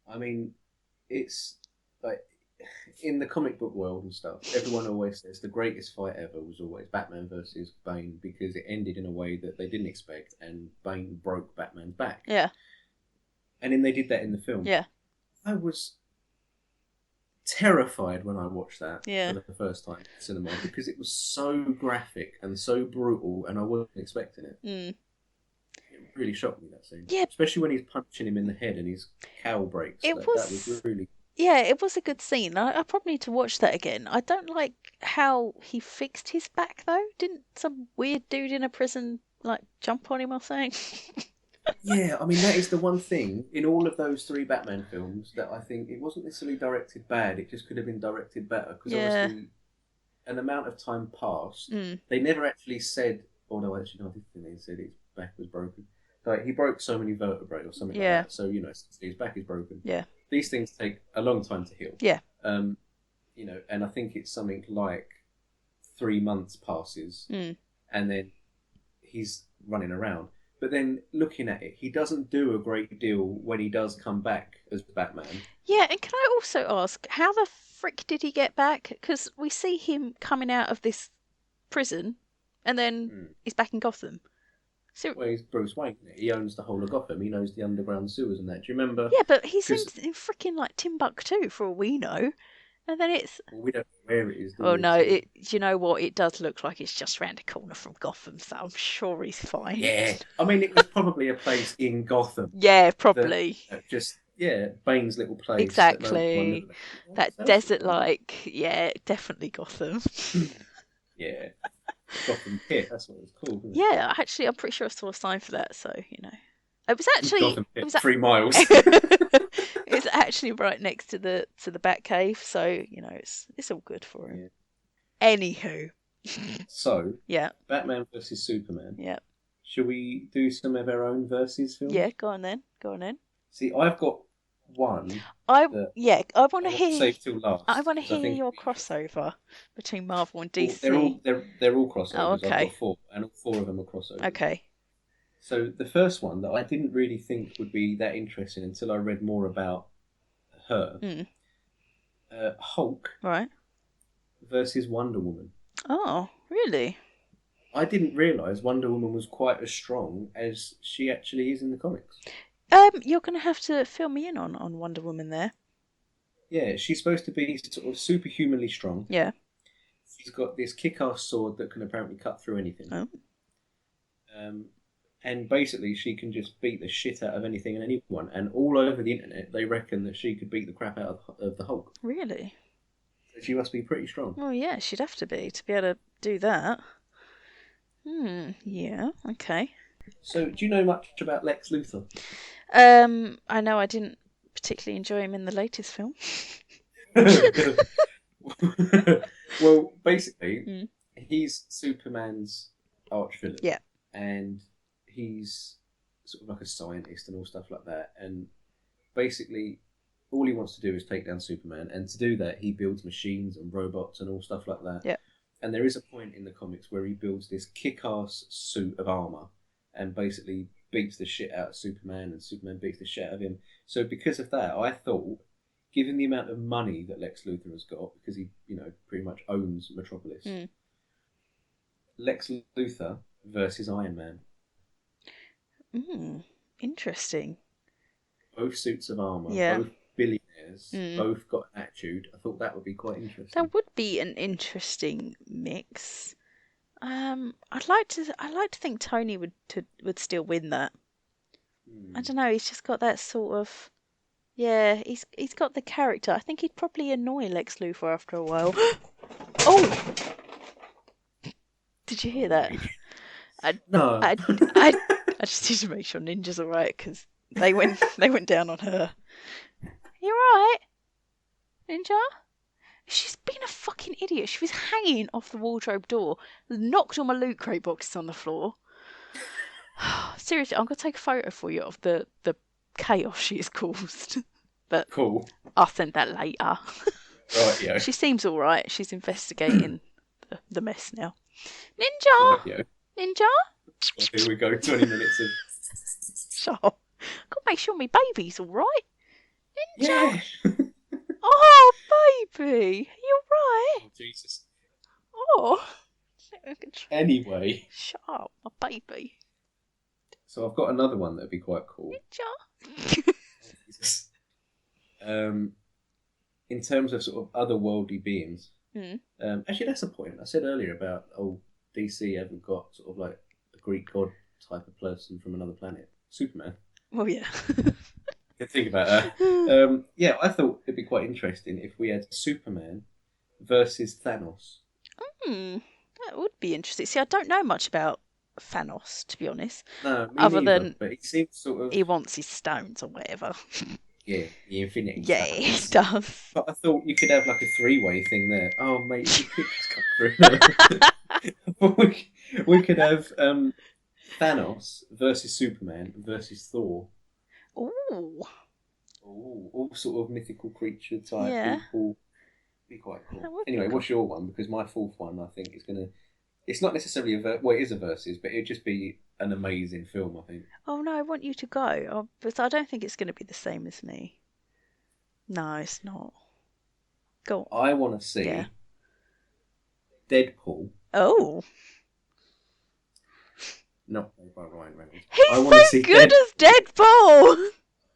I mean, it's like in the comic book world and stuff. Everyone always says the greatest fight ever was always Batman versus Bane because it ended in a way that they didn't expect, and Bane broke Batman's back. yeah, And then they did that in the film. yeah, I was terrified when I watched that yeah. for the first time in cinema because it was so graphic and so brutal, and I wasn't expecting it. Mm. It really shocked me, that scene, Yeah, especially when he's punching him in the head and his cowl breaks. it That was was. really Yeah, it was a good scene. I probably need to watch that again. I don't like how he fixed his back though. Didn't some weird dude in a prison like jump on him or something? yeah. I mean, that is the one thing in all of those three Batman films that I think it wasn't necessarily directed bad. It just could have been directed better because Yeah. obviously an amount of time passed. Mm. They never actually said, oh no, actually, no, I did think they said his back was broken. Like, he broke so many vertebrae or something Yeah. like that. So, his back is broken. Yeah. These things take a long time to heal. Yeah. And I think it's something like 3 months passes Mm. and then he's running around. But then looking at it, he doesn't do a great deal when he does come back as Batman. Yeah, and can I also ask, how the frick did he get back? Because we see him coming out of this prison, and then he's back in Gotham. So Well, he's Bruce Wayne. He owns the whole of Gotham. He knows the underground sewers and that. Do you remember? yeah, but he's in 'Cause- freaking like Timbuktu for all we know, and then it's. Well, we don't know where it is, do Oh we? no! So- Do you know what? It does look like it's just round a corner from Gotham, so I'm sure he's fine. Yeah. I mean, it was probably a place in Gotham. Yeah, probably. Bane's little place. Exactly. That Sounds desert-like, yeah, definitely Gotham. Yeah. Gotham Pit, that's what it was called. Wasn't it? Yeah, actually, I'm pretty sure I saw a sign for that. So it was actually Gotham Pit, 3 miles. it's actually right next to the Batcave. So it's all good for him. Yeah. Anywho, So, yeah, Batman versus Superman. yeah, Shall we do some of our own versus films? yeah. Go on then. See, I've got one. I that want to I hear. save till last. I want to 'cause I hear think your it'd be interesting. crossover between Marvel and Well, DC. they're all crossovers. Oh, I've okay. got 4, and all 4 of them are crossovers. Okay. So the first one that I didn't really think would be that interesting until I read more about her. Mm. Hulk Right. versus Wonder Woman. Oh, really? I didn't realise Wonder Woman was quite as strong as she actually is in the comics. You're going to have to fill me in on Wonder Woman there. Yeah, she's supposed to be sort of superhumanly strong. Yeah. She's got this kick-ass sword that can apparently cut through anything. Oh. Um, and basically, she can just beat the shit out of anything and anyone. And all over the internet, they reckon that she could beat the crap out of the Hulk. Really? So she must be pretty strong. Well, yeah, she'd have to be to be able to do that. Yeah, okay. So, do you know much about Lex Luthor? I know I didn't particularly enjoy him in the latest film. Well, basically, he's Superman's arch villain. Yeah. And he's sort of like a scientist and all stuff like that. And basically, all he wants to do is take down Superman. And to do that, he builds machines and robots and all stuff like that. Yeah. And there is a point in the comics where he builds this kick-ass suit of armor and basically beats the shit out of Superman, and Superman beats the shit out of him. So because of that, I thought, given the amount of money that Lex Luthor has got, because he, pretty much owns Metropolis, Lex Luthor versus Iron Man. Interesting. Both suits of armor, Yeah. both billionaires, both got attitude. I thought that would be quite interesting. That would be an interesting mix. I'd like to think Tony would still win that. I don't know. He's just got that sort of. Yeah, he's got the character. I think he'd probably annoy Lex Luthor after a while. Oh, did you hear that? No. I just need to make sure Ninja's alright because they went down on her. You alright, Ninja? She's been a fucking idiot. She was hanging off the wardrobe door, knocked all my loot crate boxes on the floor. Seriously, I'm gonna take a photo for you of the chaos she has caused. But cool. I'll send that later. Right, yeah. She seems alright. She's investigating the mess now. Ninja! Right, Ninja? Well, here we go, 20 minutes of... Shut up. Gotta make sure my baby's alright. Ninja! Yeah! Oh, baby! You alright? Oh, Jesus. Oh. Anyway. Shut up, my baby. So I've got another one that'd be quite cool. Ninja! Jesus. In terms of sort of otherworldly beings. Actually, that's a point. I said earlier about, DC haven't got sort of like a Greek god type of person from another planet. Superman. Oh, yeah. Good think about that. Yeah, I thought it'd be quite interesting if we had Superman versus Thanos. That would be interesting. See, I don't know much about Thanos, to be honest. No, me other neither, than but he seems sort of... he wants his stones or whatever. Yeah, the Infinity Yeah, he does. But I thought you could have like a three-way thing there. Oh, mate, the pictures come through. we could have Thanos versus Superman versus Thor. Ooh. All sort of mythical creature type people. Be quite cool. Anyway, what's your one? Because my fourth one, I think, is gonna. It's not necessarily it is a versus, but it'd just be an amazing film, I think. Oh no, I want you to go, but I don't think it's going to be the same as me. No, it's not. Go on. I want to see Deadpool. Oh. Not played by Ryan Reynolds. He's so good as Deadpool!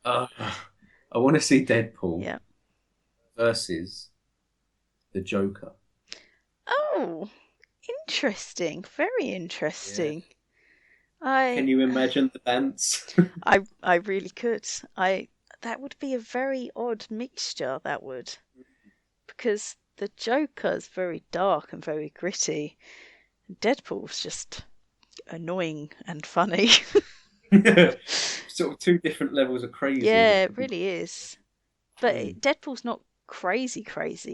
I want to see Deadpool versus the Joker. Oh, interesting. Very interesting. Yeah. Can you imagine the dance? I really could. That would be a very odd mixture, that would. Because the Joker's very dark and very gritty. And Deadpool's just annoying and funny. Sort of two different levels of crazy. Yeah, it really is. But Deadpool's not crazy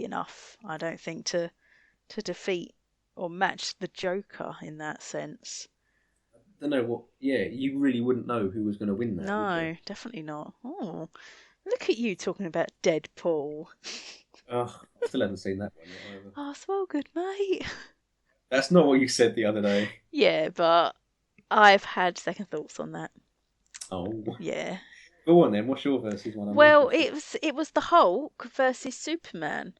enough, I don't think, to defeat or match the Joker in that sense. I don't know what. Yeah, you really wouldn't know who was going to win that. No, definitely not. Oh, look at you talking about Deadpool. Oh, I still haven't seen that one yet either. Oh, it's well good, mate. That's not what you said the other day. Yeah, but I've had second thoughts on that. Oh. Yeah. Go on then. What's your versus one? Well, it was the Hulk versus Superman.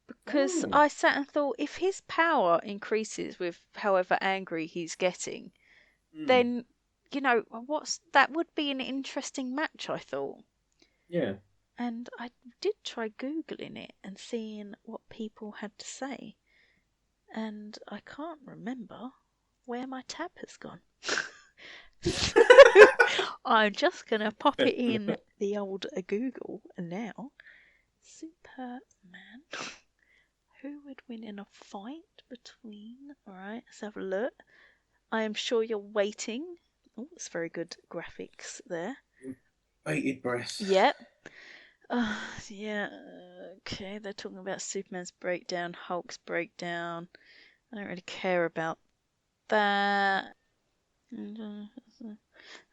Because I sat and thought, if his power increases with however angry he's getting, then that would be an interesting match, I thought. Yeah. And I did try Googling it and seeing what people had to say. And I can't remember where my tab has gone. I'm just going to pop it in the old Google now. Superman. Who would win in a fight between... Alright, let's have a look. I am sure you're waiting. Oh, it's very good graphics there. Bated breath. Yep. Yeah. Okay, they're talking about Superman's breakdown, Hulk's breakdown. I don't really care about that.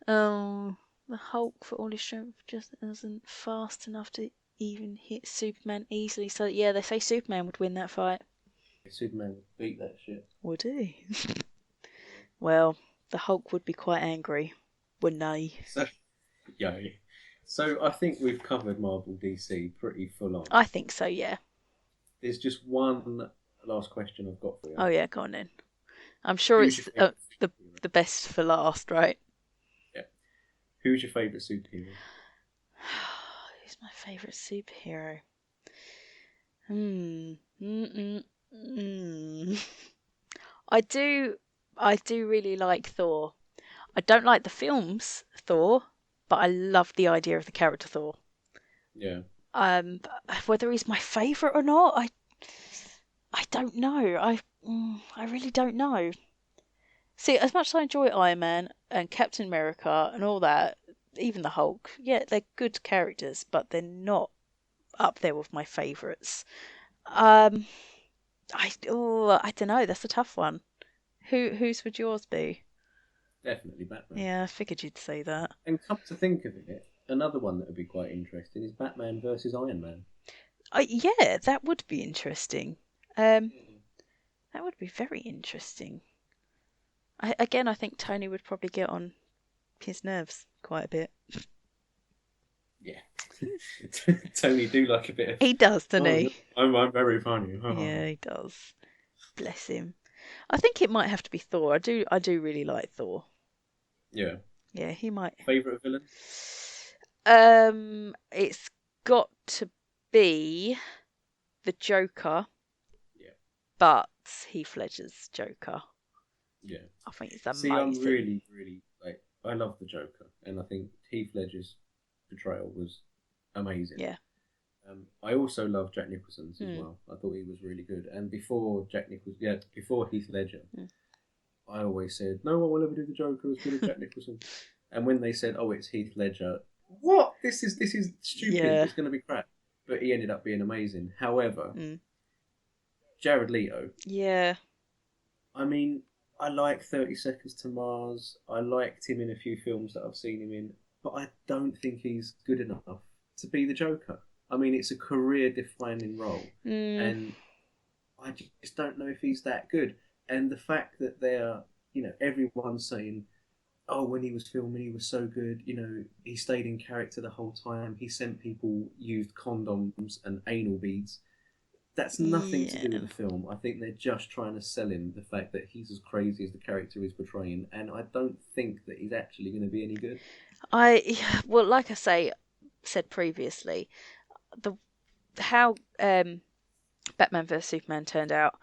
Oh, the Hulk, for all his strength, just isn't fast enough to even hit Superman easily. So yeah, they say Superman would win that fight. Superman would beat that shit. Would he? Well, the Hulk would be quite angry, wouldn't he? So I think we've covered Marvel DC pretty full on. I think so, yeah. There's just one last question I've got for you. Oh yeah, go on then. I'm sure Who's it's the best for last, right? Yeah. Who's your favourite superhero? Who's my favourite superhero? I do really like Thor. I don't like the films Thor, but I love the idea of the character Thor. Yeah. Whether he's my favourite or not, I don't know. I really don't know. See, as much as I enjoy Iron Man and Captain America and all that, even the Hulk, yeah, they're good characters, but they're not up there with my favourites. I don't know. That's a tough one. Whose would yours be? Definitely Batman. Yeah, I figured you'd say that. And come to think of it, another one that would be quite interesting is Batman versus Iron Man. Yeah, that would be interesting. That would be very interesting. I think Tony would probably get on his nerves quite a bit. Yeah. Tony do like a bit of... He does, doesn't he? I'm very funny. Yeah, he does. Bless him. I think it might have to be Thor. I do really like Thor. Yeah. Yeah, he might. Favourite villain? It's got to be the Joker. Yeah. But Heath Ledger's Joker. Yeah. I think it's amazing. See, I'm really, really I love the Joker, and I think Heath Ledger's portrayal was amazing. Yeah. I also love Jack Nicholson's as well. I thought he was really good. And before before Heath Ledger, I always said no one will ever do the Joker as good as Jack Nicholson. And when they said, "Oh, it's Heath Ledger," what? This is stupid. Yeah. It's going to be crap. But he ended up being amazing. However, Jared Leto. Yeah. I mean, I like 30 Seconds to Mars. I liked him in a few films that I've seen him in, but I don't think he's good enough to be the Joker. I mean, it's a career-defining role, and I just don't know if he's that good. And the fact that everyone's saying, "Oh, when he was filming, he was so good. He stayed in character the whole time. He sent people used condoms and anal beads." That's nothing to do with the film. I think they're just trying to sell him the fact that he's as crazy as the character is portraying, and I don't think that he's actually going to be any good. Well, like I said previously, how Batman vs Superman turned out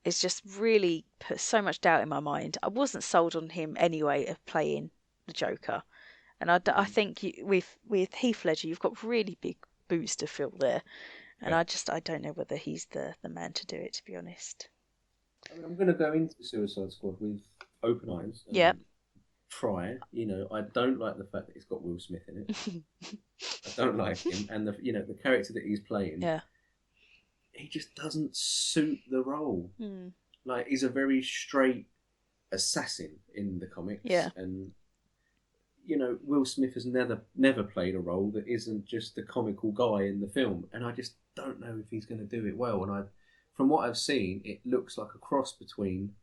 is just really put so much doubt in my mind. I wasn't sold on him anyway of playing the Joker, and I think with Heath Ledger, you've got really big boots to fill there. And I don't know whether he's the man to do it, to be honest. I mean, I'm going to go into Suicide Squad with open eyes. Yeah. Try. I don't like the fact that it's got Will Smith in it. I don't like him, and the character that he's playing. Yeah. He just doesn't suit the role. Like, he's a very straight assassin in the comics. Yeah. And Will Smith has never played a role that isn't just the comical guy in the film, and I just don't know if he's going to do it well. And from what I've seen, it looks like a cross between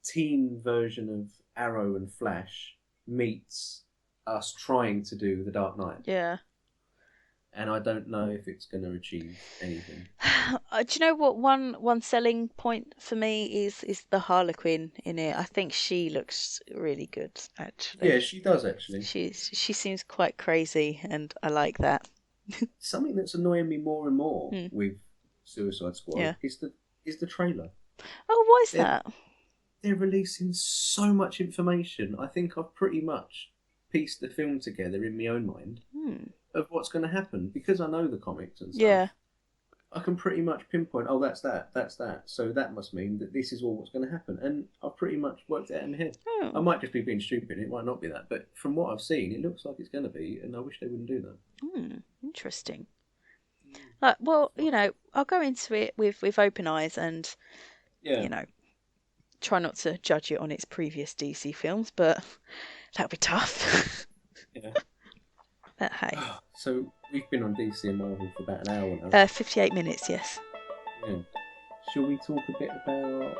teen version of Arrow and Flash meets us trying to do The Dark Knight. Yeah. and I don't know if it's going to achieve anything. Do you know what one selling point for me is the Harlequin in it? I think she looks really good, Yeah, actually. she does actually. She seems quite crazy, and I like that. Something that's annoying me more and more Hmm. with Suicide Squad Yeah. is the trailer. Oh, why is They're that? they're releasing so much information. I think I've pretty much pieced the film together in my own mind Hmm. of what's going to happen because I know the comics and stuff. Yeah. I can pretty much pinpoint. Oh, that's that. So that must mean that this is all what's going to happen, and I've pretty much worked it out in my head. I Oh. might just be being stupid. It might not be that, but from what I've seen, it looks like it's going to be, and I wish they wouldn't do that. Hmm. Interesting. Like, well, I'll go into it with open eyes and Yeah. you know try not to judge it on its previous DC films, but that'll be tough. Yeah. But hey, So we've been on DC and Marvel for about an hour now. 58 minutes, yes. Yeah. Shall we talk a bit about